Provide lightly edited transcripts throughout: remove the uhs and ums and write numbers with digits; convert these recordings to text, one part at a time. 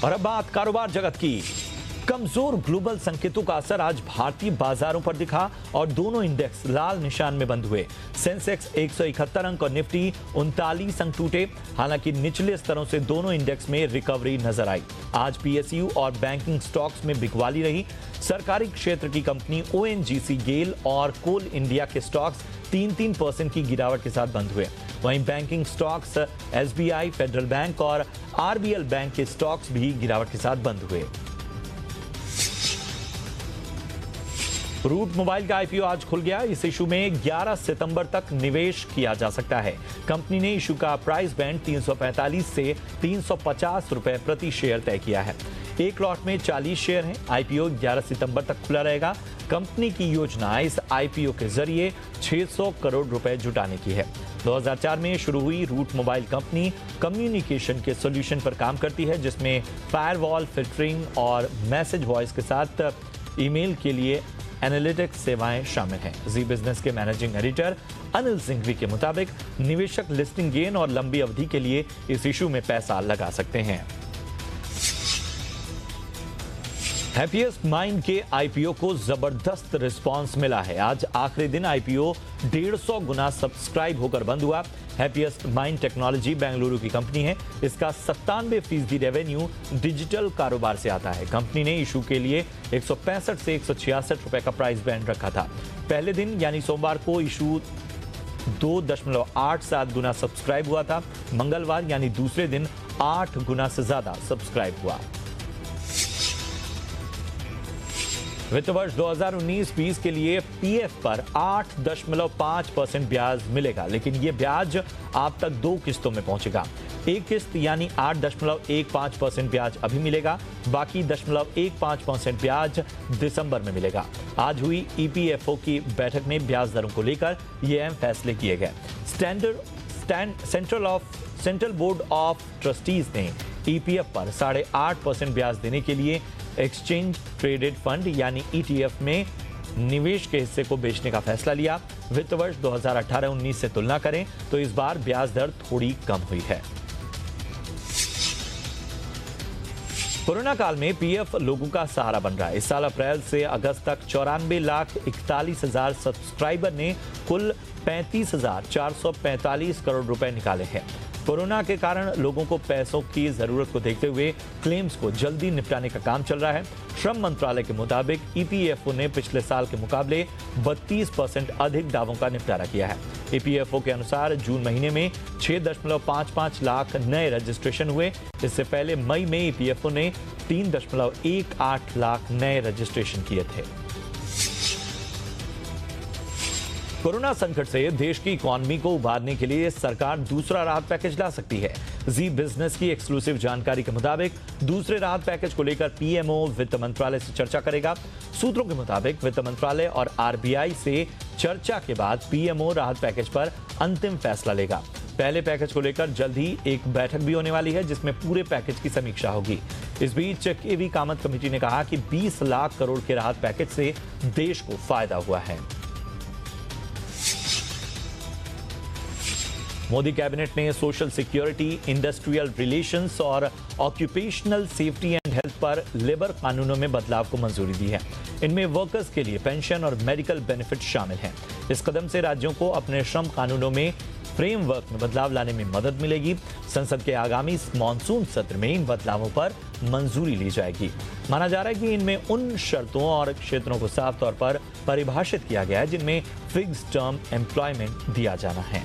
और अब बात कारोबार जगत की। कमजोर ग्लोबल संकेतों का असर आज भारतीय बाजारों पर दिखा और दोनों इंडेक्स लाल निशान में बंद हुए। सेंसेक्स 171 अंक और निफ्टी 39 अंक टूटे। हालांकि निचले स्तरों से दोनों इंडेक्स में रिकवरी नजर आई। आज पीएसयू और बैंकिंग स्टॉक्स में बिकवाली रही। सरकारी क्षेत्र की कंपनी ओएनजीसी, गेल और कोल इंडिया के स्टॉक्स 3-3% की गिरावट के साथ बंद हुए। वहीं banking stocks SBI, federal bank और आरबीएल बैंक के स्टॉक्स भी गिरावट के साथ बंद हुए। रूट मोबाइल का आईपीओ आज खुल गया। इस इशू में 11 सितंबर तक निवेश किया जा सकता है। कंपनी ने इशू का प्राइस बैंड 345 से 350 रुपए प्रति शेयर तय किया है। एक लॉट में 40 शेयर हैं। आईपीओ 11 सितंबर तक खुला रहेगा। कंपनी की योजना इस आईपीओ के जरिए 600 करोड़ रुपए जुटाने की है। 2004 में शुरू हुई रूट मोबाइल कंपनी कम्युनिकेशन के सॉल्यूशन पर काम करती है, जिसमें फायरवॉल, फिल्टरिंग और मैसेज वॉइस के साथ ईमेल के लिए एनालिटिक्स सेवाएं शामिल हैं। जी बिजनेस के मैनेजिंग एडिटर अनिल सिंघवी के मुताबिक निवेशक लिस्टिंग गेन और लंबी अवधि के लिए इस इशू में पैसा लगा सकते हैं। हैप्पीएस्ट माइंड के आईपीओ को जबरदस्त रिस्पांस मिला है। आज आखिरी दिन आईपीओ 150 गुना सब्सक्राइब होकर बंद हुआ। हैप्पीएस्ट माइंड टेक्नोलॉजी बेंगलुरु की कंपनी है। इसका 97% रेवेन्यू डिजिटल कारोबार से आता है। कंपनी ने इशू के लिए 165 से 166 रुपए का प्राइस बैंड रखा था। पहले दिन यानी सोमवार को इशू 2.87 गुना सब्सक्राइब हुआ था। मंगलवार यानी दूसरे दिन 8 गुना से ज्यादा सब्सक्राइब हुआ। वित्त वर्ष 2019-20 के लिए पीएफ पर 8.5% ब्याज मिलेगा, लेकिन यह ब्याज आप तक 2 किस्तों में पहुंचेगा। एक किस्त यानी 8.15% ब्याज अभी मिलेगा, बाकी 0.15% ब्याज दिसंबर में मिलेगा। आज हुई ईपीएफओ की बैठक में ब्याज दरों को लेकर ये अहम फैसले किए गए। सेंट्रल बोर्ड ऑफ ट्रस्टीज ने ईपीएफ पर 8.5% ब्याज देने के लिए एक्सचेंज ट्रेडेड फंड यानी ईटीएफ में निवेश के हिस्से को बेचने का फैसला लिया। वित्त वर्ष 2018-19 से तुलना करें तो इस बार ब्याज दर थोड़ी कम हुई है। कोरोना काल में पीएफ लोगों का सहारा बन रहा है। इस साल अप्रैल से अगस्त तक 94,41,000 सब्सक्राइबर ने कुल 35,445 करोड़ रुपए निकाले हैं। कोरोना के कारण लोगों को पैसों की जरूरत को देखते हुए क्लेम्स को जल्दी निपटाने का काम चल रहा है। श्रम मंत्रालय के मुताबिक ईपीएफओ ने पिछले साल के मुकाबले 32% अधिक दावों का निपटारा किया है। ईपीएफओ के अनुसार जून महीने में 6.55 लाख नए रजिस्ट्रेशन हुए। इससे पहले मई में ईपीएफओ ने 3.18 लाख नए रजिस्ट्रेशन किए थे। कोरोना संकट से देश की इकोनॉमी को उबारने के लिए सरकार दूसरा राहत पैकेज ला सकती है। जी बिजनेस की एक्सक्लूसिव जानकारी के मुताबिक दूसरे राहत पैकेज को लेकर पीएमओ वित्त मंत्रालय से चर्चा करेगा। सूत्रों के मुताबिक वित्त मंत्रालय और आरबीआई से चर्चा के बाद पीएमओ राहत पैकेज पर अंतिम फैसला लेगा। पहले पैकेज को लेकर जल्द ही एक बैठक भी होने वाली है, जिसमें पूरे पैकेज की समीक्षा होगी। इस बीच केवी कामत कमेटी ने कहा कि 20 लाख करोड़ के राहत पैकेज से देश को फायदा हुआ है। मोदी कैबिनेट ने सोशल सिक्योरिटी, इंडस्ट्रियल रिलेशंस और ऑक्यूपेशनल सेफ्टी एंड हेल्थ पर लेबर कानूनों में बदलाव को मंजूरी दी है। इनमें वर्कर्स के लिए पेंशन और मेडिकल बेनिफिट शामिल हैं। इस कदम से राज्यों को अपने श्रम कानूनों में फ्रेमवर्क में बदलाव लाने में मदद मिलेगी। संसद के आगामी मानसून सत्र में इन बदलावों पर मंजूरी ली जाएगी। माना जा रहा है कि इनमें उन शर्तों और क्षेत्रों को साफ तौर पर परिभाषित किया गया है जिनमें फिक्स टर्म एम्प्लॉयमेंट दिया जाना है।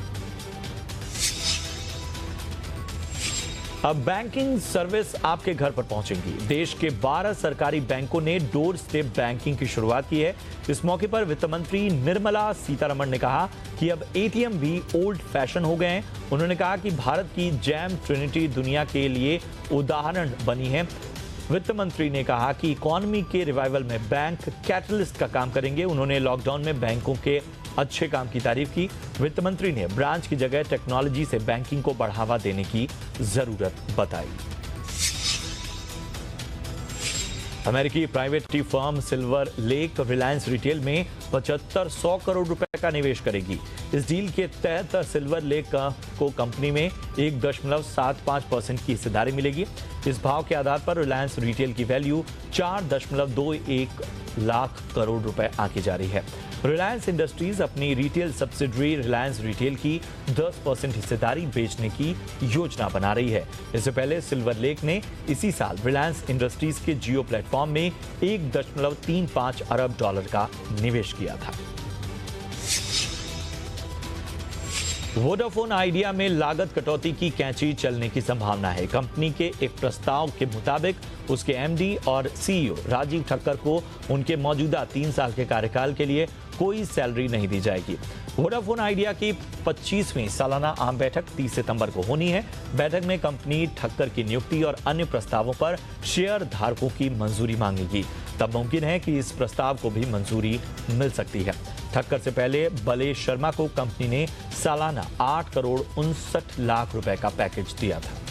अब बैंकिंग सर्विस आपके घर पर पहुंचेगी। देश के 12 सरकारी बैंकों ने डोर स्टेप बैंकिंग की शुरुआत की है। इस मौके पर वित्त मंत्री निर्मला सीतारमण ने कहा कि अब एटीएम भी ओल्ड फैशन हो गए हैं। उन्होंने कहा कि भारत की जैम ट्रिनिटी दुनिया के लिए उदाहरण बनी है। वित्त मंत्री ने कहा कि इकोनॉमी के रिवाइवल में बैंक कैटलिस्ट का काम करेंगे। उन्होंने लॉकडाउन में बैंकों के अच्छे काम की तारीफ की। वित्त मंत्री ने ब्रांच की जगह टेक्नोलॉजी से बैंकिंग को बढ़ावा देने की जरूरत बताई। अमेरिकी private equity firm silver lake Reliance retail में 7500 करोड़ रुपए का निवेश करेगी। इस डील के तहत सिल्वर लेक को कंपनी में 1.75% की हिस्सेदारी मिलेगी। इस भाव के आधार पर रिलायंस रिटेल की वैल्यू 4.21 लाख करोड़ रुपए आंकी जा रही है। रिलायंस इंडस्ट्रीज अपनी रिटेल सब्सिडरी रिलायंस रिटेल की 10% हिस्सेदारी बेचने की योजना बना रही है। इससे पहले सिल्वर लेक ने इसी साल रिलायंस इंडस्ट्रीज के जियो प्लेटफॉर्म में 1.35 अरब डॉलर का निवेश किया था। वोडाफोन आइडिया में लागत कटौती की कैंची चलने की संभावना है। कंपनी के एक प्रस्ताव के मुताबिक उसके एमडी और सीईओ राजीव ठक्कर को उनके मौजूदा 3 साल के कार्यकाल के लिए कोई सैलरी नहीं दी जाएगी। वोडाफोन आइडिया की 25वीं सालाना आम बैठक 30 सितंबर को होनी है। बैठक में कंपनी ठक्कर की नियुक्ति और अन्य प्रस्तावों पर शेयर धारकों की मंजूरी मांगेगी। तब मुमकिन है कि इस प्रस्ताव को भी मंजूरी मिल सकती है। ठक्कर से पहले बलेश शर्मा को कंपनी ने सालाना 8 करोड़ 59 लाख रुपए का पैकेज दिया था।